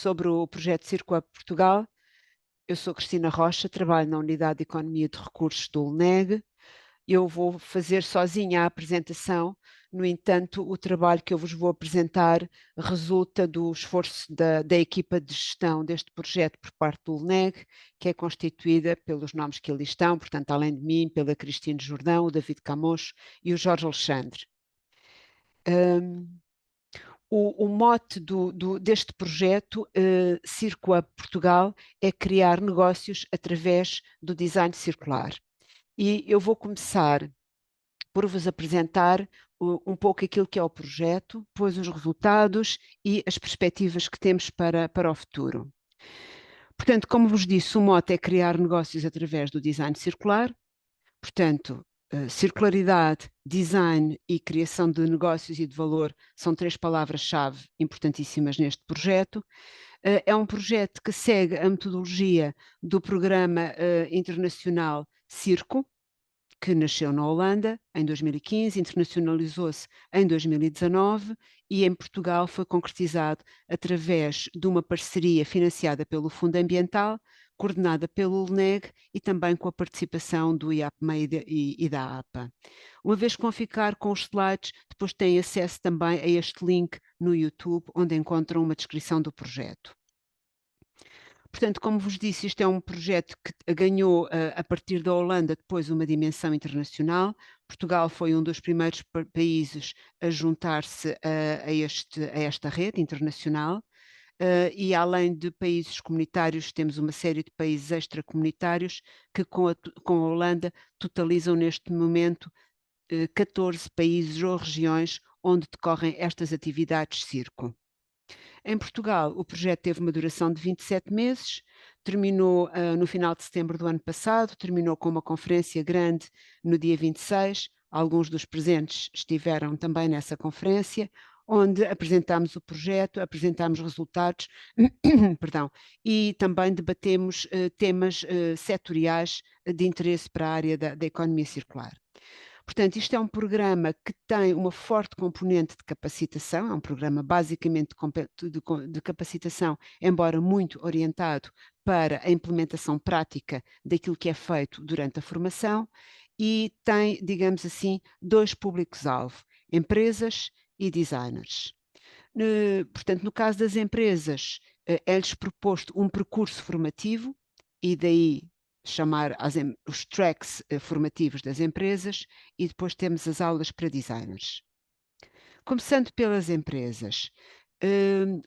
sobre o projeto Circo Up Portugal. Eu sou Cristina Rocha, trabalho na Unidade de Economia de Recursos do ULNEG. Eu vou fazer sozinha a apresentação, no entanto, o trabalho que eu vos vou apresentar resulta do esforço da equipa de gestão deste projeto por parte do ULNEG, que é constituída pelos nomes que ali estão, portanto, além de mim, pela Cristina Jordão, o David Camões e o Jorge Alexandre. O mote deste projeto, Circo Up Portugal, é criar negócios através do design circular. E eu vou começar por vos apresentar um pouco aquilo que é o projeto, depois os resultados e as perspectivas que temos para o futuro. Portanto, como vos disse, o mote é criar negócios através do design circular. Portanto, circularidade, design e criação de negócios e de valor são três palavras-chave importantíssimas neste projeto. É um projeto que segue a metodologia do programa internacional Circo, que nasceu na Holanda em 2015, internacionalizou-se em 2019 e em Portugal foi concretizado através de uma parceria financiada pelo Fundo Ambiental, coordenada pelo ULNEG e também com a participação do IAPME e da APA. Uma vez que vão ficar com os slides, depois têm acesso também a este link no YouTube, onde encontram uma descrição do projeto. Portanto, como vos disse, isto é um projeto que ganhou, a partir da Holanda, depois uma dimensão internacional. Portugal foi um dos primeiros países a juntar-se a esta rede internacional. E além de países comunitários, temos uma série de países extracomunitários que com a Holanda totalizam neste momento 14 países ou regiões onde decorrem estas atividades circo. Em Portugal, o projeto teve uma duração de 27 meses, terminou no final de setembro do ano passado, terminou com uma conferência grande no dia 26. Alguns dos presentes estiveram também nessa conferência, onde apresentámos o projeto, apresentámos resultados, perdão, e também debatemos temas setoriais de interesse para a área da economia circular. Portanto, isto é um programa que tem uma forte componente de capacitação, é um programa basicamente de capacitação, embora muito orientado para a implementação prática daquilo que é feito durante a formação, e tem, digamos assim, dois públicos-alvo, empresas e designers. Portanto, no caso das empresas, é-lhes proposto um percurso formativo, e daí chamar os tracks formativos das empresas, e depois temos as aulas para designers. Começando pelas empresas,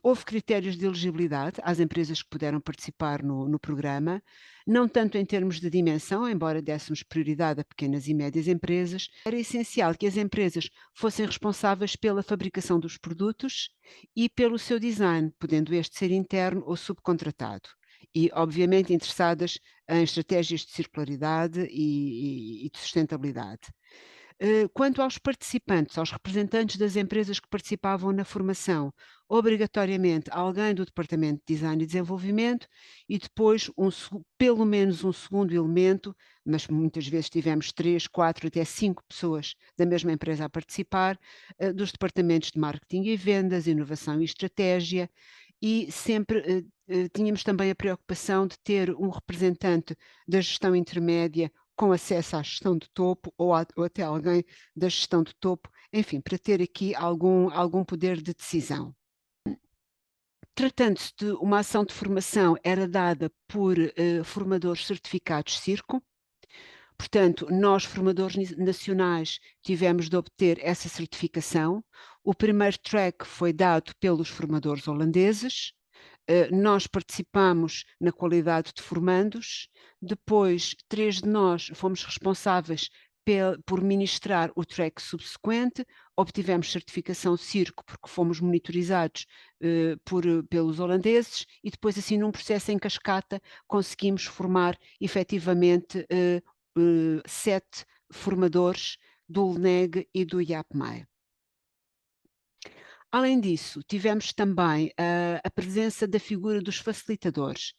houve critérios de elegibilidade às empresas que puderam participar no programa, não tanto em termos de dimensão, embora dessemos prioridade a pequenas e médias empresas. Era essencial que as empresas fossem responsáveis pela fabricação dos produtos e pelo seu design, podendo este ser interno ou subcontratado. E, obviamente, interessadas em estratégias de circularidade e de sustentabilidade. Quanto aos participantes, aos representantes das empresas que participavam na formação, obrigatoriamente alguém do Departamento de Design e Desenvolvimento e depois pelo menos um segundo elemento, mas muitas vezes tivemos 3, 4, até 5 pessoas da mesma empresa a participar, dos departamentos de marketing e vendas, inovação e estratégia, e sempre tínhamos também a preocupação de ter um representante da gestão intermédia com acesso à gestão de topo ou até alguém da gestão de topo, enfim, para ter aqui algum poder de decisão. Tratando-se de uma ação de formação, era dada por formadores certificados Circo. Portanto, nós, formadores nacionais, tivemos de obter essa certificação. O primeiro track foi dado pelos formadores holandeses. Nós participamos na qualidade de formandos, depois 3 de nós fomos responsáveis por ministrar o track subsequente, obtivemos certificação Circo porque fomos monitorizados pelos holandeses e depois assim num processo em cascata conseguimos formar efetivamente 7 formadores do ULNEG e do IAPME. Além disso, tivemos também a presença da figura dos facilitadores.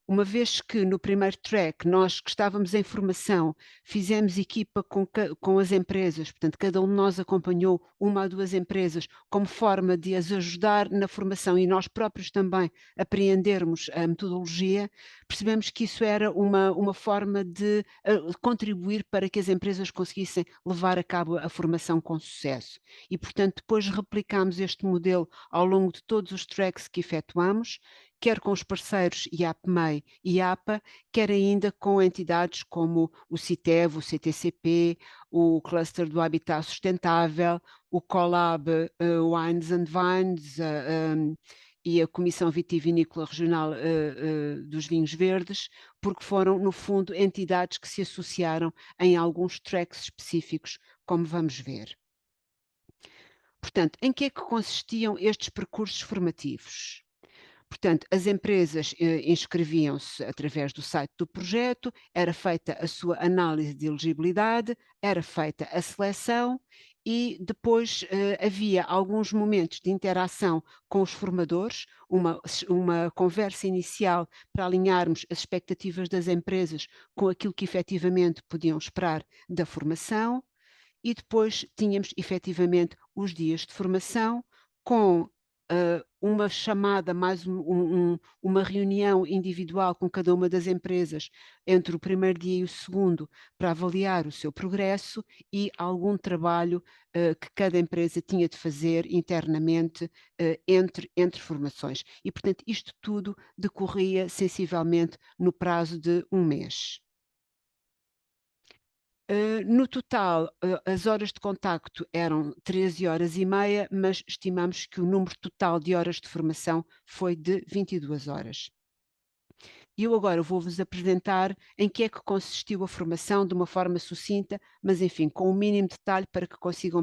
uma vez que no primeiro track nós que estávamos em formação fizemos equipa com as empresas, portanto cada um de nós acompanhou uma ou duas empresas como forma de as ajudar na formação e nós próprios também apreendermos a metodologia, percebemos que isso era uma forma de contribuir para que as empresas conseguissem levar a cabo a formação com sucesso. E portanto depois replicámos este modelo ao longo de todos os tracks que efetuamos, quer com os parceiros IAPMEI e IAPA, quer ainda com entidades como o CITEV, o CTCP, o Cluster do Habitat Sustentável, o Colab Wines and Vines e a Comissão Vitivinícola Regional dos Vinhos Verdes, porque foram, no fundo, entidades que se associaram em alguns tracks específicos, como vamos ver. Portanto, em que é que consistiam estes percursos formativos? Portanto, as empresas inscreviam-se através do site do projeto, era feita a sua análise de elegibilidade, era feita a seleção e depois havia alguns momentos de interação com os formadores, uma conversa inicial para alinharmos as expectativas das empresas com aquilo que efetivamente podiam esperar da formação e depois tínhamos efetivamente os dias de formação com uma chamada, mais uma reunião individual com cada uma das empresas entre o primeiro dia e o segundo para avaliar o seu progresso e algum trabalho que cada empresa tinha de fazer internamente entre formações. E, portanto, isto tudo decorria sensivelmente no prazo de um mês. No total, as horas de contacto eram 13 horas e meia, mas estimamos que o número total de horas de formação foi de 22 horas. E eu agora vou-vos apresentar em que é que consistiu a formação de uma forma sucinta, mas enfim, com o mínimo detalhe para que consigam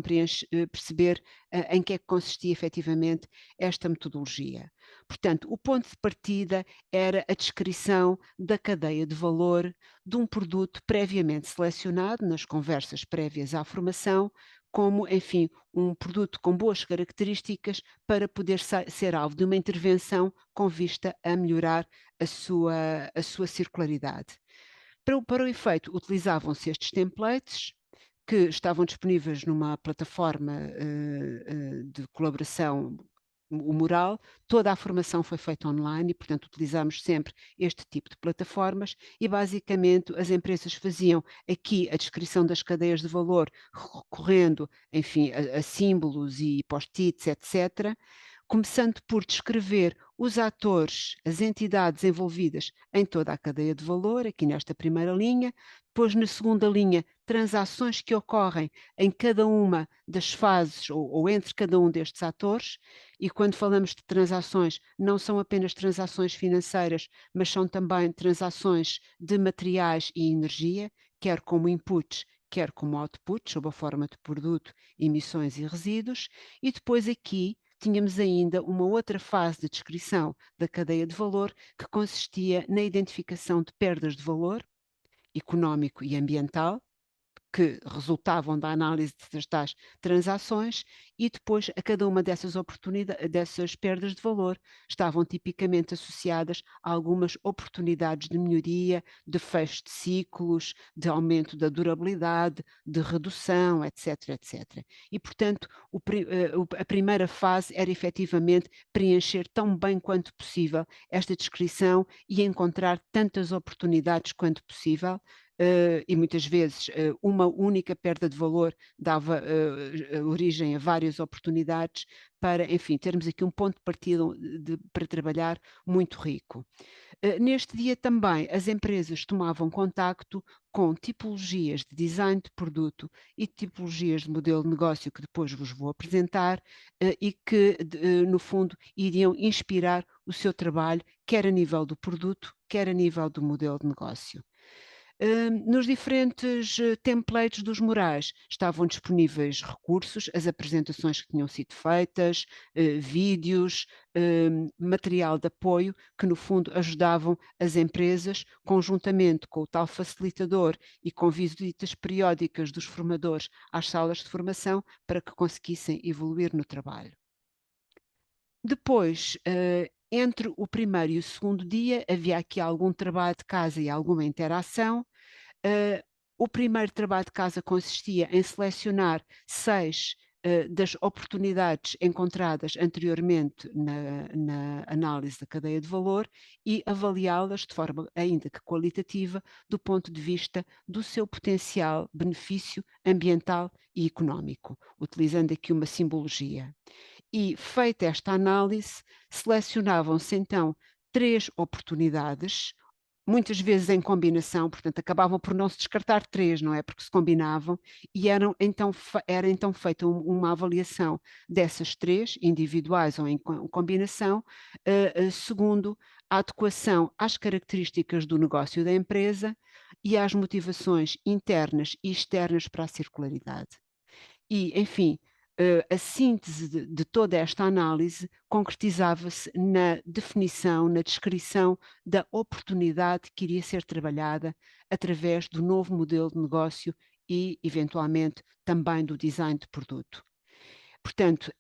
perceber em que é que consistia efetivamente esta metodologia. Portanto, o ponto de partida era a descrição da cadeia de valor de um produto previamente selecionado nas conversas prévias à formação, como, enfim, um produto com boas características para poder ser alvo de uma intervenção com vista a melhorar a sua circularidade. Para o efeito, utilizavam-se estes templates que estavam disponíveis numa plataforma de colaboração, o Mural. Toda a formação foi feita online e, portanto, utilizamos sempre este tipo de plataformas e, basicamente, as empresas faziam aqui a descrição das cadeias de valor recorrendo, enfim, a símbolos e post-its, etc., começando por descrever os atores, as entidades envolvidas em toda a cadeia de valor, aqui nesta primeira linha, depois na segunda linha, transações que ocorrem em cada uma das fases ou entre cada um destes atores, e quando falamos de transações, não são apenas transações financeiras, mas são também transações de materiais e energia, quer como inputs, quer como outputs, sob a forma de produto, emissões e resíduos, e depois aqui tínhamos ainda uma outra fase de descrição da cadeia de valor que consistia na identificação de perdas de valor económico e ambiental, que resultavam da análise das tais transações e depois a cada uma dessas perdas de valor estavam tipicamente associadas a algumas oportunidades de melhoria, de fecho de ciclos, de aumento da durabilidade, de redução, etc, etc. E, portanto, a primeira fase era efetivamente preencher tão bem quanto possível esta descrição e encontrar tantas oportunidades quanto possível, e muitas vezes uma única perda de valor dava origem a várias oportunidades para, enfim, termos aqui um ponto de partida para trabalhar muito rico. Neste dia também as empresas tomavam contacto com tipologias de design de produto e tipologias de modelo de negócio que depois vos vou apresentar e que, no fundo, iriam inspirar o seu trabalho, quer a nível do produto, quer a nível do modelo de negócio. Nos diferentes templates dos murais estavam disponíveis recursos, as apresentações que tinham sido feitas, vídeos, material de apoio que no fundo ajudavam as empresas, conjuntamente com o tal facilitador e com visitas periódicas dos formadores às salas de formação para que conseguissem evoluir no trabalho. Depois, entre o primeiro e o segundo dia havia aqui algum trabalho de casa e alguma interação. O primeiro trabalho de casa consistia em selecionar 6 das oportunidades encontradas anteriormente na análise da cadeia de valor e avaliá-las de forma ainda que qualitativa do ponto de vista do seu potencial benefício ambiental e económico, utilizando aqui uma simbologia. E, feita esta análise, selecionavam-se então 3 oportunidades, muitas vezes em combinação, portanto, acabavam por não se descartar 3, não é? Porque se combinavam, e era então feita uma avaliação dessas 3, individuais ou em combinação, segundo a adequação às características do negócio da empresa e às motivações internas e externas para a circularidade. E, enfim, a síntese de toda esta análise concretizava-se na definição, na descrição da oportunidade que iria ser trabalhada através do novo modelo de negócio e, eventualmente, também do design de produto. Portanto,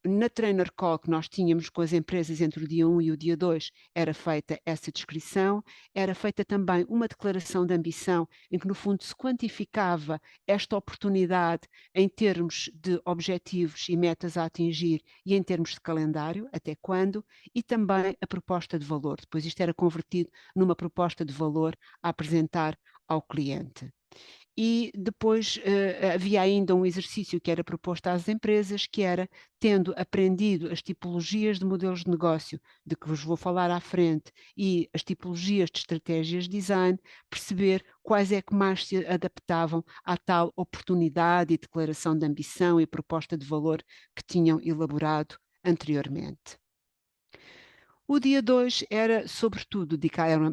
na Trainer Call que nós tínhamos com as empresas entre o dia 1 e o dia 2, era feita essa descrição, era feita também uma declaração de ambição, em que, no fundo, se quantificava esta oportunidade em termos de objetivos e metas a atingir e em termos de calendário, até quando, e também a proposta de valor. Depois isto era convertido numa proposta de valor a apresentar ao cliente. E depois havia ainda um exercício que era proposto às empresas, que era, tendo aprendido as tipologias de modelos de negócio, de que vos vou falar à frente, e as tipologias de estratégias de design, perceber quais é que mais se adaptavam à tal oportunidade e declaração de ambição e proposta de valor que tinham elaborado anteriormente. O dia 2 era, sobretudo,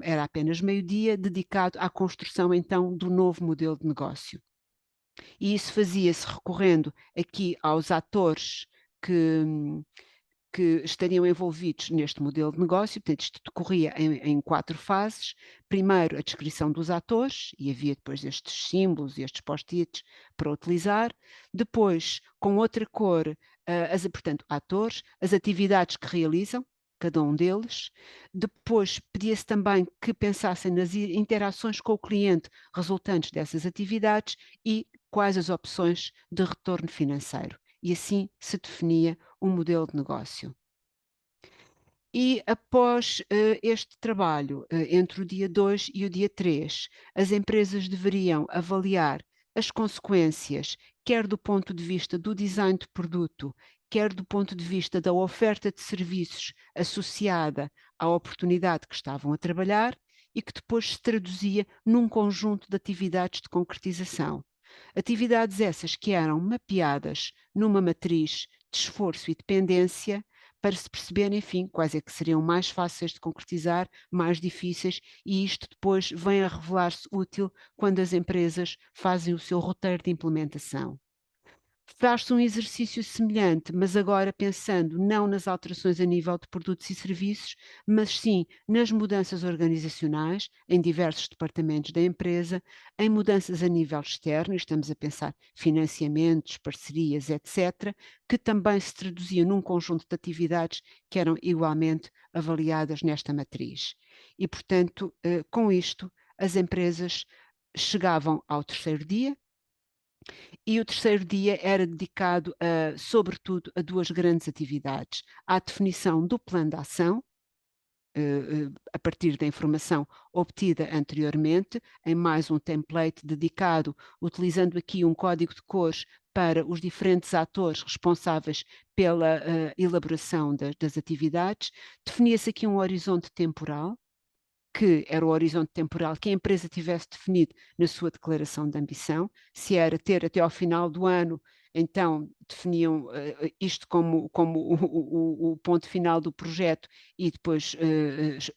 era apenas meio-dia, dedicado à construção, então, do novo modelo de negócio. E isso fazia-se recorrendo aqui aos atores que, que estariam envolvidos neste modelo de negócio. Portanto, isto decorria em 4 fases. Primeiro, a descrição dos atores, e havia depois estes símbolos e estes post-its para utilizar. Depois, com outra cor, portanto, atores, as atividades que realizam, cada um deles. Depois, pedia-se também que pensassem nas interações com o cliente resultantes dessas atividades e quais as opções de retorno financeiro. E assim se definia um modelo de negócio. E após este trabalho, entre o dia 2 e o dia 3, as empresas deveriam avaliar as consequências, quer do ponto de vista do design de produto, quer do ponto de vista da oferta de serviços associada à oportunidade que estavam a trabalhar e que depois se traduzia num conjunto de atividades de concretização. Atividades essas que eram mapeadas numa matriz de esforço e dependência para se perceber, enfim, quais é que seriam mais fáceis de concretizar, mais difíceis, e isto depois vem a revelar-se útil quando as empresas fazem o seu roteiro de implementação. Faz-se um exercício semelhante, mas agora pensando não nas alterações a nível de produtos e serviços, mas sim nas mudanças organizacionais em diversos departamentos da empresa, em mudanças a nível externo, estamos a pensar financiamentos, parcerias, etc., que também se traduziam num conjunto de atividades que eram igualmente avaliadas nesta matriz. E, portanto, com isto, as empresas chegavam ao terceiro dia, e o terceiro dia era dedicado, sobretudo, a 2 grandes atividades: à definição do plano de ação, a partir da informação obtida anteriormente, em mais um template dedicado, utilizando aqui um código de cores para os diferentes atores responsáveis pela elaboração das atividades. Definia-se aqui um horizonte temporal, que era o horizonte temporal que a empresa tivesse definido na sua declaração de ambição, se era ter até ao final do ano, então definiam isto como o ponto final do projeto e depois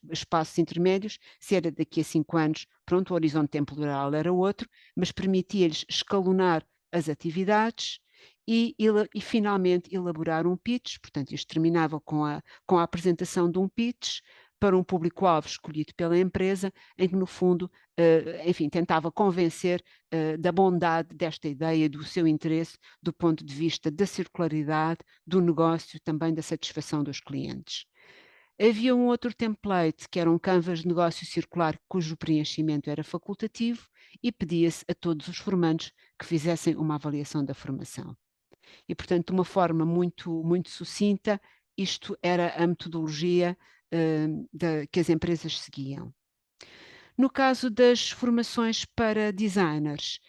espaços intermédios, se era daqui a 5 anos, pronto, o horizonte temporal era outro, mas permitia-lhes escalonar as atividades e finalmente elaborar um pitch. Portanto, isto terminava com a apresentação de um pitch para um público-alvo escolhido pela empresa, em que, no fundo, enfim, tentava convencer da bondade desta ideia, do seu interesse, do ponto de vista da circularidade, do negócio, também da satisfação dos clientes. Havia um outro template, que era um canvas de negócio circular, cujo preenchimento era facultativo e pedia-se a todos os formandos que fizessem uma avaliação da formação. E, portanto, de uma forma muito sucinta, isto era a metodologia que as empresas seguiam. No caso das formações para designers,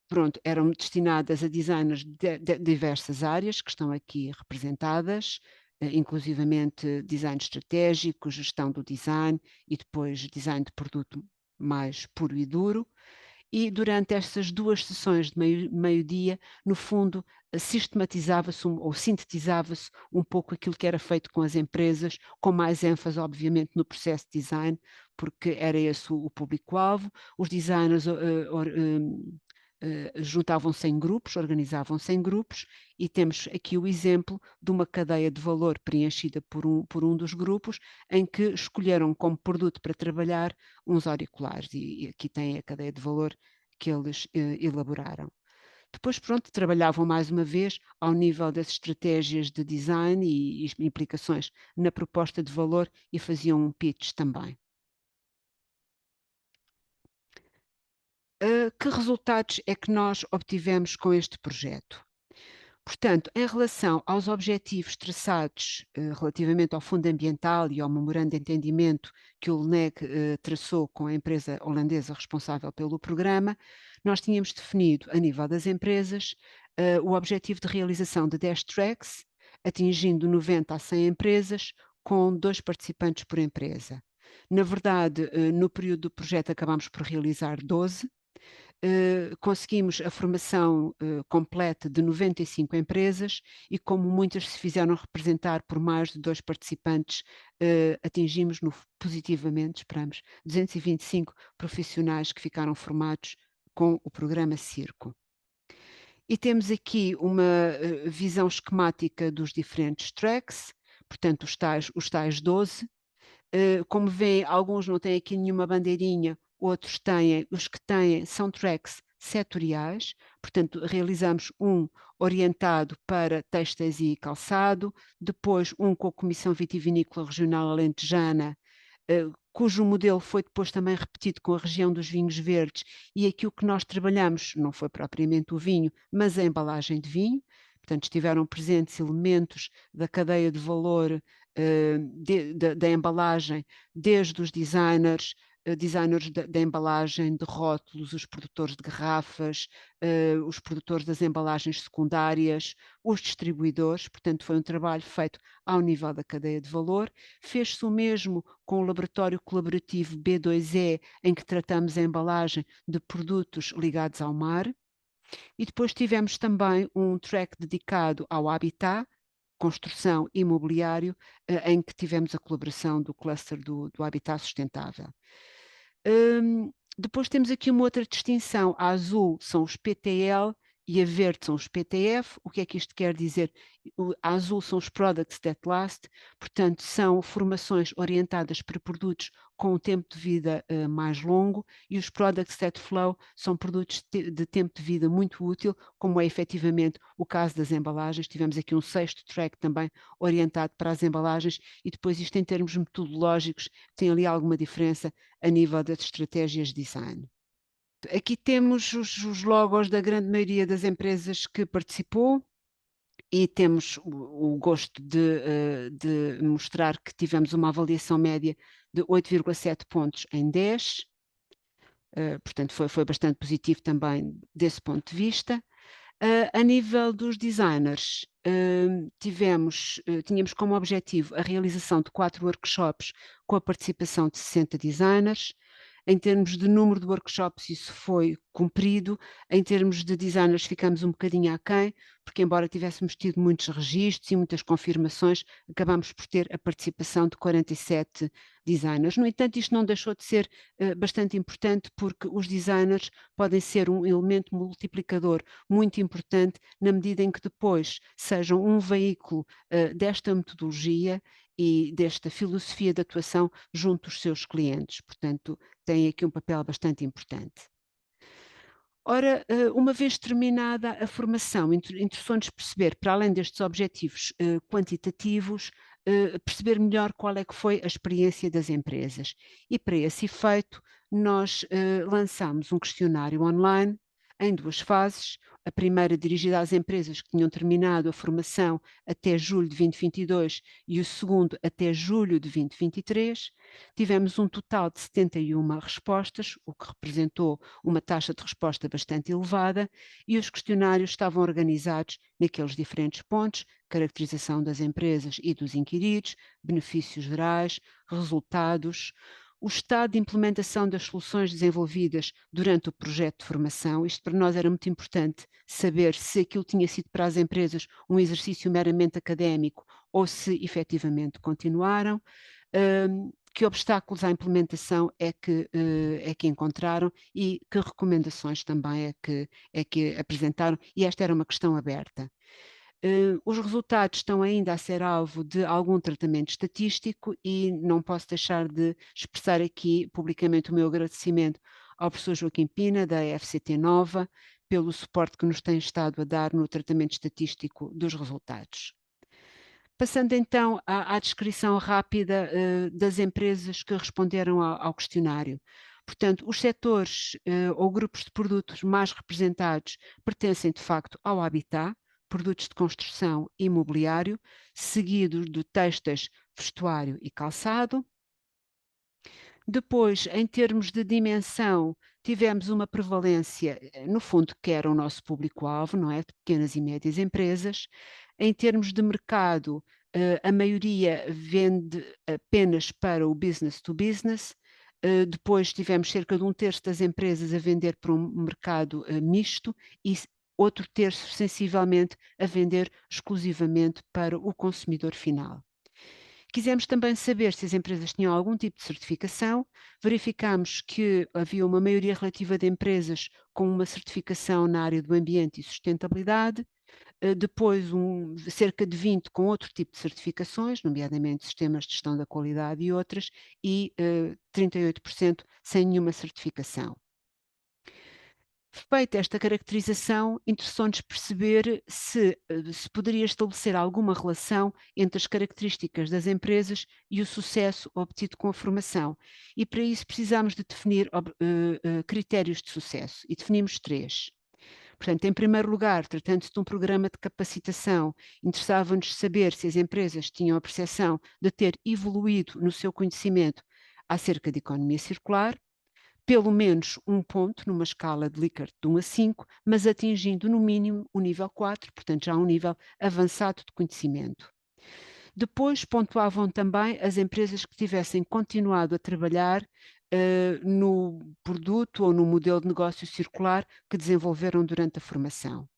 pronto, eram destinadas a designers de diversas áreas que estão aqui representadas, inclusivamente design estratégico, gestão do design e depois design de produto mais puro e duro. E durante estas 2 sessões de meio-dia, no fundo, sistematizava-se ou sintetizava-se um pouco aquilo que era feito com as empresas, com mais ênfase, obviamente, no processo de design, porque era esse o público-alvo. Os designers juntavam-se em grupos, organizavam-se em grupos, e temos aqui o exemplo de uma cadeia de valor preenchida por um dos grupos, em que escolheram como produto para trabalhar uns auriculares, e aqui tem a cadeia de valor que eles elaboraram. Depois, pronto, trabalhavam mais uma vez ao nível das estratégias de design e implicações na proposta de valor, e faziam um pitch também. Que resultados é que nós obtivemos com este projeto? Portanto, em relação aos objetivos traçados relativamente ao Fundo Ambiental e ao memorando de entendimento que o LNEG traçou com a empresa holandesa responsável pelo programa, nós tínhamos definido, a nível das empresas, o objetivo de realização de 10 tracks, atingindo 90 a 100 empresas, com 2 participantes por empresa. Na verdade, no período do projeto acabámos por realizar 12. Conseguimos a formação completa de 95 empresas, e como muitas se fizeram representar por mais de 2 participantes, atingimos positivamente, esperamos, 225 profissionais que ficaram formados com o programa Circo. E temos aqui uma visão esquemática dos diferentes tracks, portanto os tais 12. Como vêem, alguns não têm aqui nenhuma bandeirinha, outros têm. Os que têm são tracks setoriais, portanto realizamos um orientado para têxteis e calçado, depois um com a Comissão Vitivinícola Regional Alentejana, cujo modelo foi depois também repetido com a região dos vinhos verdes, e aqui o que nós trabalhamos não foi propriamente o vinho, mas a embalagem de vinho. Portanto, estiveram presentes elementos da cadeia de valor da embalagem, desde os designers, designers da embalagem, de rótulos, os produtores de garrafas, os produtores das embalagens secundárias, os distribuidores. Portanto, foi um trabalho feito ao nível da cadeia de valor. Fez-se o mesmo com o laboratório colaborativo B2E, em que tratamos a embalagem de produtos ligados ao mar. E depois tivemos também um track dedicado ao habitat, construção e mobiliário, em que tivemos a colaboração do cluster do habitat sustentável. Depois temos aqui uma outra distinção. A azul são os PTL e a verde são os PTF. O que é que isto quer dizer? A azul são os Products That Last, portanto são formações orientadas para produtos com um tempo de vida mais longo, e os Products That Flow são produtos de tempo de vida muito útil, como é efetivamente o caso das embalagens. Tivemos aqui um 6º track também orientado para as embalagens, e depois isto em termos metodológicos tem ali alguma diferença a nível das estratégias de design. Aqui temos os logos da grande maioria das empresas que participou, e temos o gosto de mostrar que tivemos uma avaliação média de 8,7 pontos em 10. Portanto, foi bastante positivo também desse ponto de vista. A nível dos designers, tínhamos como objetivo a realização de 4 workshops com a participação de 60 designers. Em termos de número de workshops, isso foi cumprido. Em termos de designers, ficamos um bocadinho aquém, porque embora tivéssemos tido muitos registros e muitas confirmações, acabámos por ter a participação de 47 designers. No entanto, isto não deixou de ser bastante importante, porque os designers podem ser um elemento multiplicador muito importante, na medida em que depois sejam um veículo desta metodologia e desta filosofia de atuação junto dos seus clientes. Portanto, tem aqui um papel bastante importante. Ora, uma vez terminada a formação, interessou-nos perceber, para além destes objetivos quantitativos, perceber melhor qual é que foi a experiência das empresas. E para esse efeito, nós lançámos um questionário online em 2 fases. A primeira dirigida às empresas que tinham terminado a formação até julho de 2022 e o segundo até julho de 2023. Tivemos um total de 71 respostas, o que representou uma taxa de resposta bastante elevada, e os questionários estavam organizados naqueles diferentes pontos: caracterização das empresas e dos inquiridos, benefícios gerais, resultados, o estado de implementação das soluções desenvolvidas durante o projeto de formação. Isto para nós era muito importante, saber se aquilo tinha sido para as empresas um exercício meramente académico ou se efetivamente continuaram. Que obstáculos à implementação é que encontraram e que recomendações também é que apresentaram, e esta era uma questão aberta. Os resultados estão ainda a ser alvo de algum tratamento estatístico e não posso deixar de expressar aqui publicamente o meu agradecimento ao professor Joaquim Pina, da FCT Nova, pelo suporte que nos tem estado a dar no tratamento estatístico dos resultados. Passando então à descrição rápida das empresas que responderam ao questionário. Portanto, os setores ou grupos de produtos mais representados pertencem de facto ao habitat, produtos de construção e mobiliário, seguidos de têxteis, vestuário e calçado. Depois, em termos de dimensão, tivemos uma prevalência, no fundo, que era o nosso público-alvo, não é? De pequenas e médias empresas. Em termos de mercado, a maioria vende apenas para o business to business. Depois tivemos cerca de 1/3 das empresas a vender para um mercado misto e outro terço, sensivelmente, a vender exclusivamente para o consumidor final. Quisemos também saber se as empresas tinham algum tipo de certificação. Verificámos que havia uma maioria relativa de empresas com uma certificação na área do ambiente e sustentabilidade, depois cerca de 20 com outro tipo de certificações, nomeadamente sistemas de gestão da qualidade e outras, e 38% sem nenhuma certificação. Feita esta caracterização, interessou-nos perceber se poderia estabelecer alguma relação entre as características das empresas e o sucesso obtido com a formação. E para isso precisámos de definir critérios de sucesso, e definimos 3. Portanto, em primeiro lugar, tratando-se de um programa de capacitação, interessava-nos saber se as empresas tinham a percepção de ter evoluído no seu conhecimento acerca de economia circular, pelo menos 1 ponto numa escala de Likert de 1 a 5, mas atingindo no mínimo o nível 4, portanto já um nível avançado de conhecimento. Depois pontuavam também as empresas que tivessem continuado a trabalhar no produto ou no modelo de negócio circular que desenvolveram durante a formação.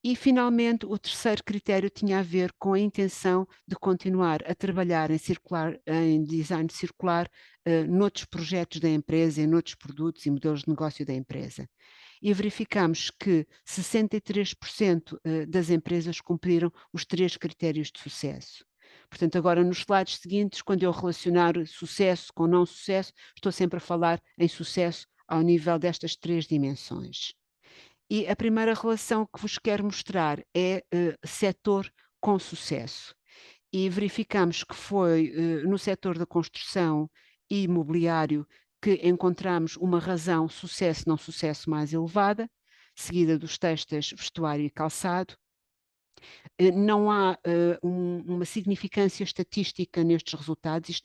E, finalmente, o terceiro critério tinha a ver com a intenção de continuar a trabalhar em design circular noutros projetos da empresa, em noutros produtos e modelos de negócio da empresa. E verificamos que 63% das empresas cumpriram os 3 critérios de sucesso. Portanto, agora nos slides seguintes, quando eu relacionar sucesso com não sucesso, estou sempre a falar em sucesso ao nível destas 3 dimensões. E a primeira relação que vos quero mostrar é setor com sucesso. E verificamos que foi no setor da construção e imobiliário que encontramos uma razão sucesso, não sucesso mais elevada, seguida dos têxteis, vestuário e calçado. Não há uma significância estatística nestes resultados,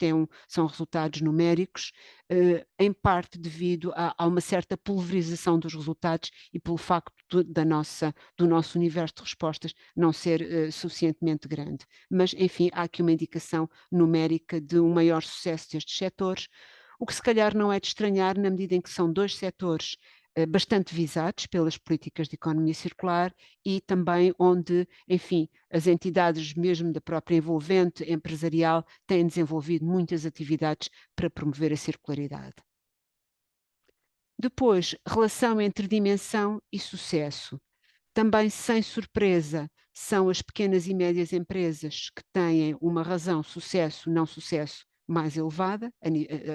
são resultados numéricos, em parte devido a uma certa pulverização dos resultados e pelo facto do nosso universo de respostas não ser suficientemente grande. Mas, enfim, há aqui uma indicação numérica de um maior sucesso destes setores, o que se calhar não é de estranhar na medida em que são 2 setores bastante visados pelas políticas de economia circular e também onde, enfim, as entidades mesmo da própria envolvente empresarial têm desenvolvido muitas atividades para promover a circularidade. Depois, relação entre dimensão e sucesso. Também, sem surpresa, são as pequenas e médias empresas que têm uma razão sucesso, não sucesso mais elevada,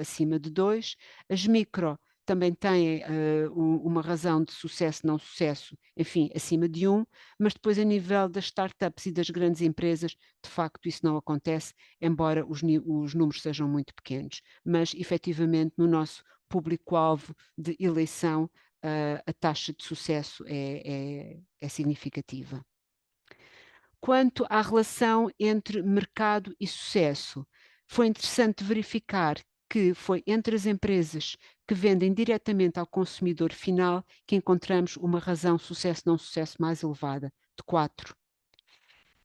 acima de 2, as micro também têm uma razão de sucesso, não sucesso, enfim, acima de 1, mas depois a nível das startups e das grandes empresas, de facto isso não acontece, embora os números sejam muito pequenos. Mas, efetivamente, no nosso público-alvo de eleição, a taxa de sucesso é significativa. Quanto à relação entre mercado e sucesso, foi interessante verificar que foi entre as empresas que vendem diretamente ao consumidor final que encontramos uma razão sucesso não sucesso mais elevada, de 4.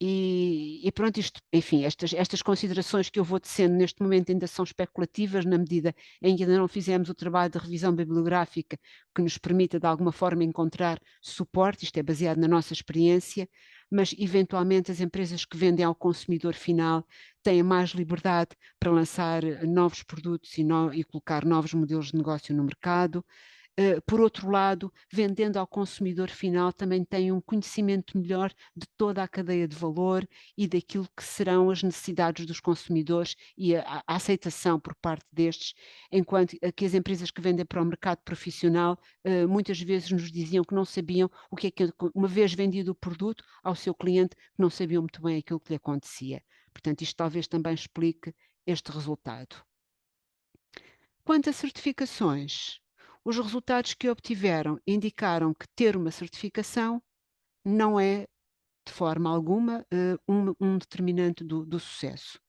E pronto, isto, enfim, estas considerações que eu vou tecendo neste momento ainda são especulativas, na medida em que ainda não fizemos o trabalho de revisão bibliográfica que nos permita, de alguma forma, encontrar suporte, isto é baseado na nossa experiência, mas eventualmente as empresas que vendem ao consumidor final têm mais liberdade para lançar novos produtos e colocar novos modelos de negócio no mercado. Por outro lado, vendendo ao consumidor final, também tem um conhecimento melhor de toda a cadeia de valor e daquilo que serão as necessidades dos consumidores e a aceitação por parte destes, enquanto que as empresas que vendem para o mercado profissional muitas vezes nos diziam que não sabiam o que é que, uma vez vendido o produto ao seu cliente, não sabiam muito bem aquilo que lhe acontecia. Portanto, isto talvez também explique este resultado. Quanto a certificações, os resultados que obtiveram indicaram que ter uma certificação não é, de forma alguma, um determinante do sucesso.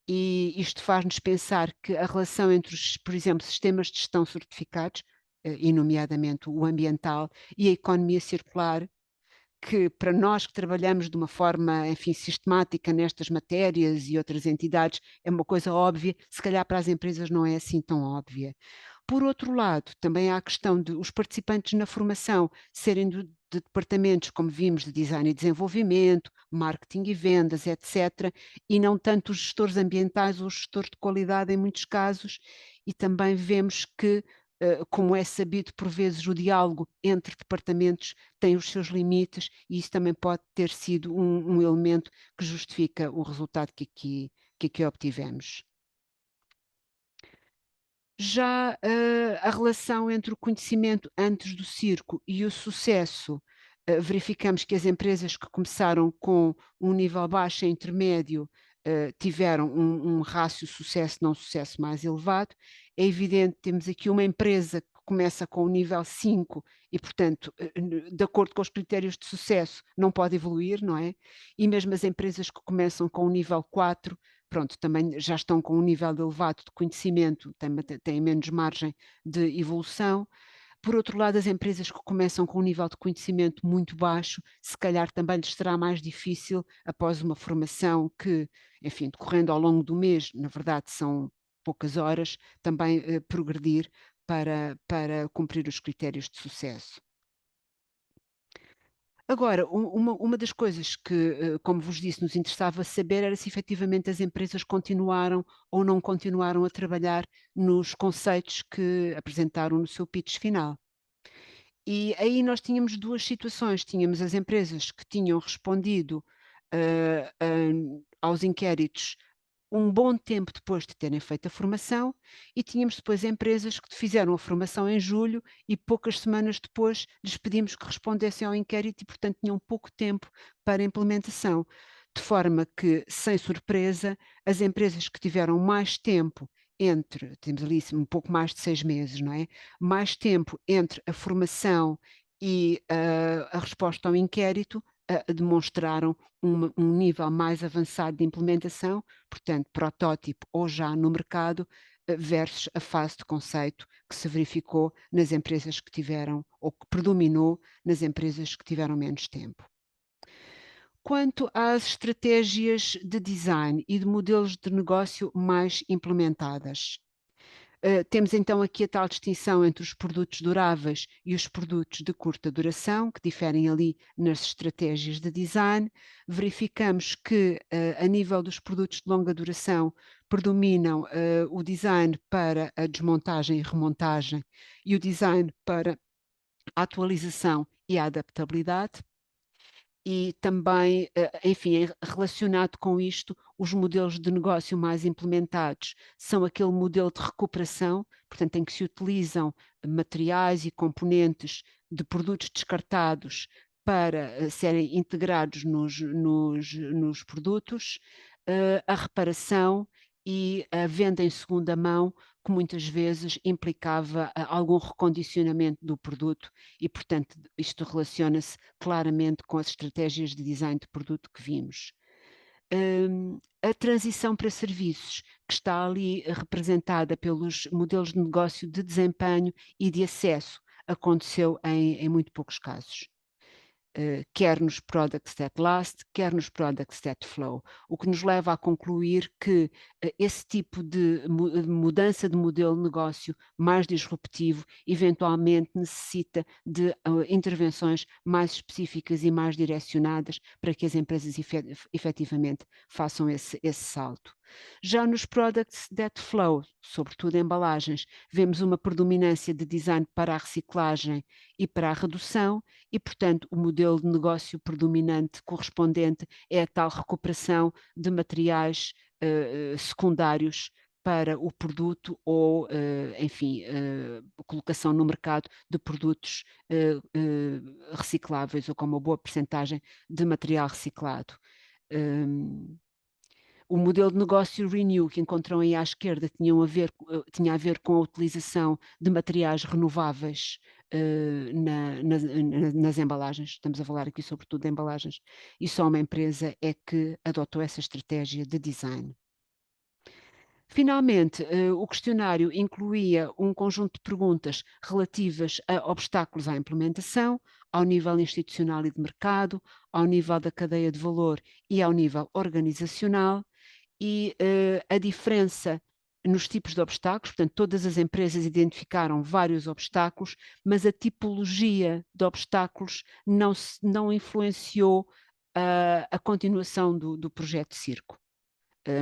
E isto faz-nos pensar que a relação entre os, por exemplo, sistemas de gestão certificados, e nomeadamente o ambiental e a economia circular, que para nós que trabalhamos de uma forma, enfim, sistemática nestas matérias e outras entidades, é uma coisa óbvia, se calhar para as empresas não é assim tão óbvia. Por outro lado, também há a questão de os participantes na formação serem de departamentos, como vimos, de design e desenvolvimento, marketing e vendas, etc., e não tanto os gestores ambientais ou os gestores de qualidade em muitos casos, e também vemos que como é sabido, por vezes o diálogo entre departamentos tem os seus limites e isso também pode ter sido um elemento que justifica o resultado que aqui obtivemos. Já a relação entre o conhecimento antes do circo e o sucesso, verificamos que as empresas que começaram com um nível baixo e intermédio tiveram um rácio sucesso-não sucesso mais elevado. É evidente, temos aqui uma empresa que começa com o nível 5 e, portanto, de acordo com os critérios de sucesso, não pode evoluir, não é? E mesmo as empresas que começam com o nível 4, pronto, também já estão com um nível elevado de conhecimento, têm menos margem de evolução. Por outro lado, as empresas que começam com um nível de conhecimento muito baixo, se calhar também lhes será mais difícil, após uma formação que, enfim, decorrendo ao longo do mês, na verdade são poucas horas, também progredir para cumprir os critérios de sucesso. Agora, uma das coisas que, como vos disse, nos interessava saber era se efetivamente as empresas continuaram ou não continuaram a trabalhar nos conceitos que apresentaram no seu pitch final. E aí nós tínhamos duas situações. Tínhamos as empresas que tinham respondido aos inquéritos um bom tempo depois de terem feito a formação, e tínhamos depois empresas que fizeram a formação em julho e poucas semanas depois lhes pedimos que respondessem ao inquérito e, portanto, tinham pouco tempo para a implementação. De forma que, sem surpresa, as empresas que tiveram mais tempo temos ali um pouco mais de 6 meses, não é? Mais tempo entre a formação e a resposta ao inquérito, demonstraram um nível mais avançado de implementação, portanto, protótipo ou já no mercado, versus a fase de conceito que se verificou nas empresas que tiveram, ou que predominou nas empresas que tiveram menos tempo. Quanto às estratégias de design e de modelos de negócio mais implementadas, temos então aqui a tal distinção entre os produtos duráveis e os produtos de curta duração, que diferem ali nas estratégias de design. Verificamos que, a nível dos produtos de longa duração, predominam o design para a desmontagem e remontagem e o design para a atualização e a adaptabilidade. e também, enfim, relacionado com isto, os modelos de negócio mais implementados são aquele modelo de recuperação, portanto, em que se utilizam materiais e componentes de produtos descartados para serem integrados nos produtos, a reparação e a venda em segunda mão, que muitas vezes implicava algum recondicionamento do produto e, portanto, isto relaciona-se claramente com as estratégias de design de produto que vimos. A transição para serviços, que está ali representada pelos modelos de negócio de desempenho e de acesso, aconteceu em muito poucos casos. Quer nos products that last, quer nos products that flow, o que nos leva a concluir que esse tipo de mudança de modelo de negócio mais disruptivo eventualmente necessita de intervenções mais específicas e mais direcionadas para que as empresas efetivamente façam esse salto. Já nos products that flow, sobretudo embalagens, vemos uma predominância de design para a reciclagem e para a redução e, portanto, o modelo de negócio predominante correspondente é a tal recuperação de materiais secundários para o produto ou, enfim, colocação no mercado de produtos recicláveis ou com uma boa percentagem de material reciclado. O modelo de negócio Renew, que encontram aí à esquerda, tinha a ver com a utilização de materiais renováveis nas embalagens. Estamos a falar aqui sobretudo de embalagens, e só uma empresa é que adotou essa estratégia de design. Finalmente, o questionário incluía um conjunto de perguntas relativas a obstáculos à implementação, ao nível institucional e de mercado, ao nível da cadeia de valor e ao nível organizacional, e a diferença nos tipos de obstáculos, portanto, todas as empresas identificaram vários obstáculos, mas a tipologia de obstáculos não influenciou a continuação do projeto Circo.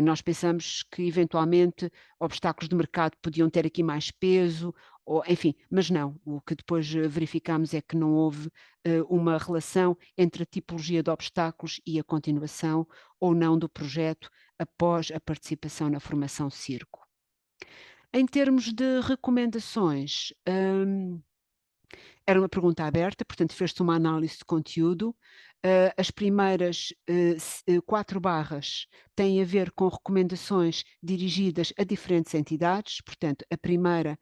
Nós pensamos que, eventualmente, obstáculos de mercado podiam ter aqui mais peso, ou, enfim, mas não. O que depois verificamos é que não houve uma relação entre a tipologia de obstáculos e a continuação ou não do projeto após a participação na formação Circo. Em termos de recomendações, era uma pergunta aberta, portanto fez-se uma análise de conteúdo. As primeiras 4 barras têm a ver com recomendações dirigidas a diferentes entidades, portanto a primeira,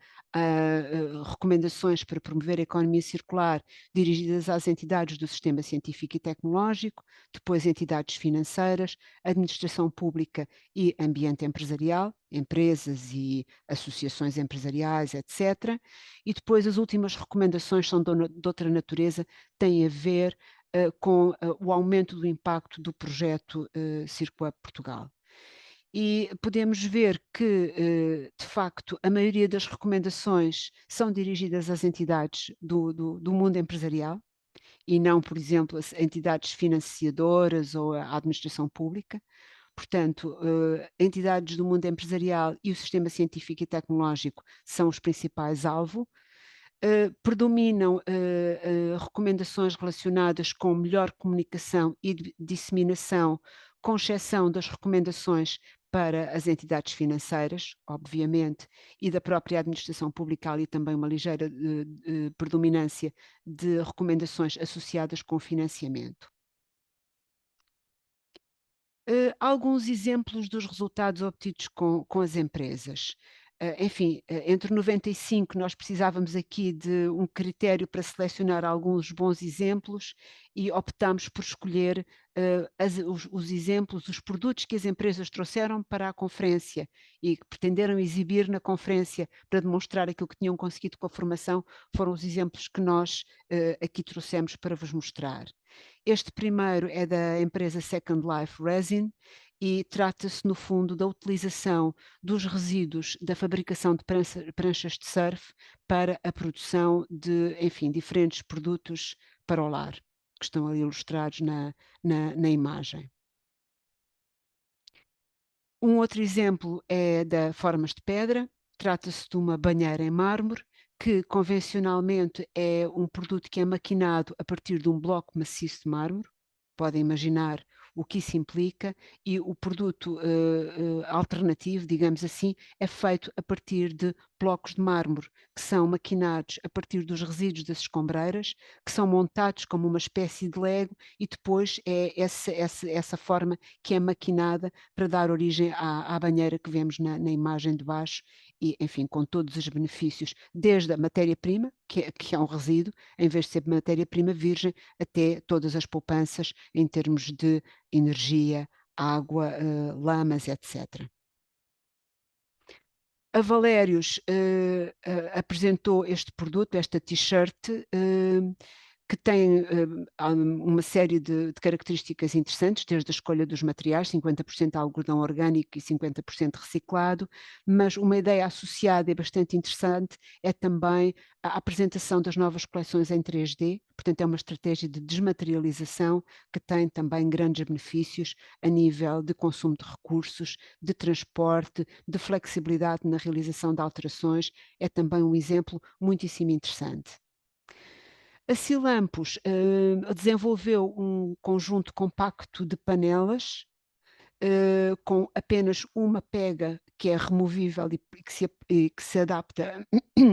recomendações para promover a economia circular dirigidas às entidades do sistema científico e tecnológico, depois entidades financeiras, administração pública e ambiente empresarial, empresas e associações empresariais, etc. E depois as últimas recomendações são de outra natureza, têm a ver com o aumento do impacto do projeto Circo-Up Portugal. E podemos ver que, de facto, a maioria das recomendações são dirigidas às entidades do mundo empresarial e não, por exemplo, às entidades financiadoras ou à administração pública. Portanto, entidades do mundo empresarial e o sistema científico e tecnológico são os principais alvos. Predominam recomendações relacionadas com melhor comunicação e disseminação, com exceção das recomendações para as entidades financeiras, obviamente, e da própria administração pública, ali também uma ligeira predominância de recomendações associadas com financiamento. Alguns exemplos dos resultados obtidos com as empresas. Enfim, entre 95 nós precisávamos aqui de um critério para selecionar alguns bons exemplos e optámos por escolher os exemplos, os produtos que as empresas trouxeram para a conferência e que pretenderam exibir na conferência para demonstrar aquilo que tinham conseguido com a formação, foram os exemplos que nós aqui trouxemos para vos mostrar. Este primeiro é da empresa Second Life Resin e trata-se, no fundo, da utilização dos resíduos da fabricação de pranchas de surf para a produção de, enfim, diferentes produtos para o lar, que estão ali ilustrados na imagem. Um outro exemplo é da Formas de Pedra. Trata-se de uma banheira em mármore, que convencionalmente é um produto que é maquinado a partir de um bloco maciço de mármore. podem imaginar o que isso implica, e o produto alternativo, digamos assim, é feito a partir de blocos de mármore que são maquinados a partir dos resíduos das escombreiras, que são montados como uma espécie de Lego, e depois é essa forma que é maquinada para dar origem à banheira que vemos na imagem de baixo, e, enfim, com todos os benefícios, desde a matéria-prima, que é um resíduo, em vez de ser matéria-prima virgem, até todas as poupanças em termos de energia, água, lamas, etc. A Valérios apresentou este produto, esta t-shirt, que tem uma série de características interessantes, desde a escolha dos materiais, 50% algodão orgânico e 50% reciclado, mas uma ideia associada e bastante interessante é também a apresentação das novas coleções em 3D, portanto é uma estratégia de desmaterialização que tem também grandes benefícios a nível de consumo de recursos, de transporte, de flexibilidade na realização de alterações, é também um exemplo muitíssimo interessante. A Silampos desenvolveu um conjunto compacto de panelas com apenas uma pega que é removível e que se adapta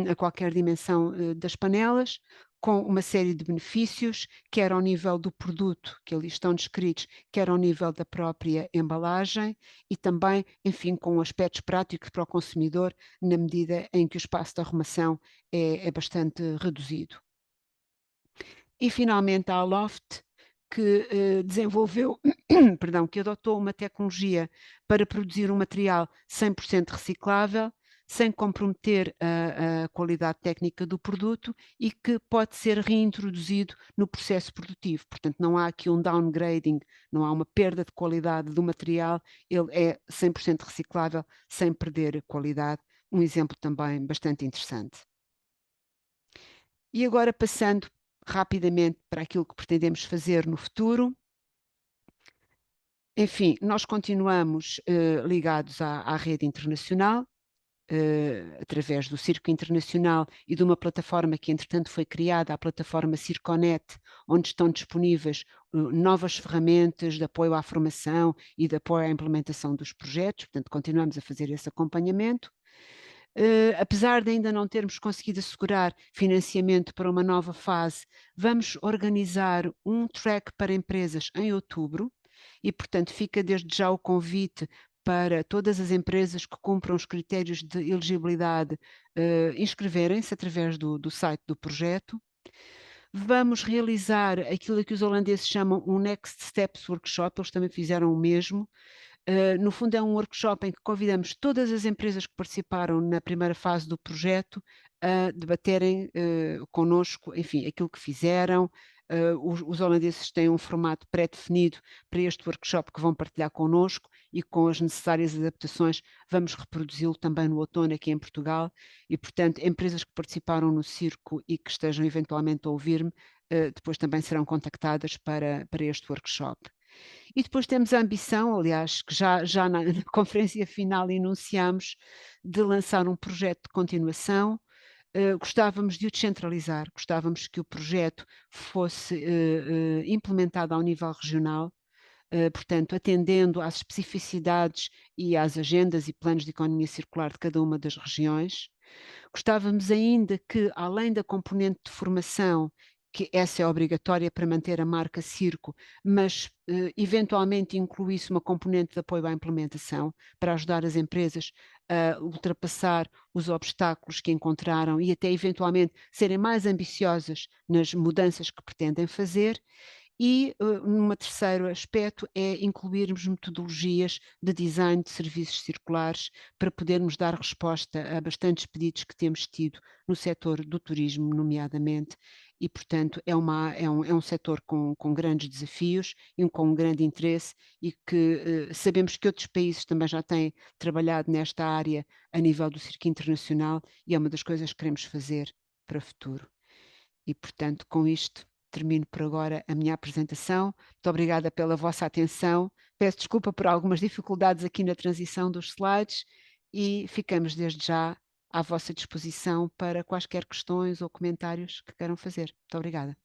a qualquer dimensão das panelas, com uma série de benefícios, quer ao nível do produto que ali estão descritos, quer ao nível da própria embalagem, e também, enfim, com aspectos práticos para o consumidor, na medida em que o espaço de arrumação é bastante reduzido. E finalmente a Aloft, que desenvolveu, perdão, que adotou uma tecnologia para produzir um material 100% reciclável, sem comprometer a qualidade técnica do produto, e que pode ser reintroduzido no processo produtivo. Portanto, não há aqui um downgrading, não há uma perda de qualidade do material, ele é 100% reciclável sem perder qualidade. Um exemplo também bastante interessante. E agora, passando rapidamente para aquilo que pretendemos fazer no futuro. Enfim, nós continuamos ligados à rede internacional, através do Circo Internacional e de uma plataforma que, entretanto, foi criada, a plataforma Circonet, onde estão disponíveis novas ferramentas de apoio à formação e de apoio à implementação dos projetos. Portanto, continuamos a fazer esse acompanhamento. Apesar de ainda não termos conseguido assegurar financiamento para uma nova fase, vamos organizar um track para empresas em outubro, e, portanto, fica desde já o convite para todas as empresas que cumpram os critérios de elegibilidade inscreverem-se através do site do projeto. Vamos realizar aquilo que os holandeses chamam um Next Steps Workshop, eles também fizeram o mesmo. No fundo, é um workshop em que convidamos todas as empresas que participaram na primeira fase do projeto a debaterem connosco, enfim, aquilo que fizeram. Os holandeses têm um formato pré-definido para este workshop que vão partilhar connosco, e com as necessárias adaptações vamos reproduzi-lo também no outono aqui em Portugal, e, portanto, empresas que participaram no circo e que estejam eventualmente a ouvir-me, depois também serão contactadas para este workshop. E depois temos a ambição, aliás, que já na conferência final enunciámos, de lançar um projeto de continuação. Gostávamos de o descentralizar, gostávamos que o projeto fosse implementado ao nível regional, portanto, atendendo às especificidades e às agendas e planos de economia circular de cada uma das regiões. Gostávamos ainda que, além da componente de formação, que essa é obrigatória para manter a marca Circo, mas eventualmente incluísse uma componente de apoio à implementação, para ajudar as empresas a ultrapassar os obstáculos que encontraram e até eventualmente serem mais ambiciosas nas mudanças que pretendem fazer. E um terceiro aspecto é incluirmos metodologias de design de serviços circulares para podermos dar resposta a bastantes pedidos que temos tido no setor do turismo, nomeadamente, e, portanto, é um setor com grandes desafios e com um grande interesse, e que sabemos que outros países também já têm trabalhado nesta área a nível do circo internacional, e é uma das coisas que queremos fazer para o futuro. E, portanto, com isto termino por agora a minha apresentação. Muito obrigada pela vossa atenção. Peço desculpa por algumas dificuldades aqui na transição dos slides, e ficamos desde já à vossa disposição para quaisquer questões ou comentários que queiram fazer. Muito obrigada.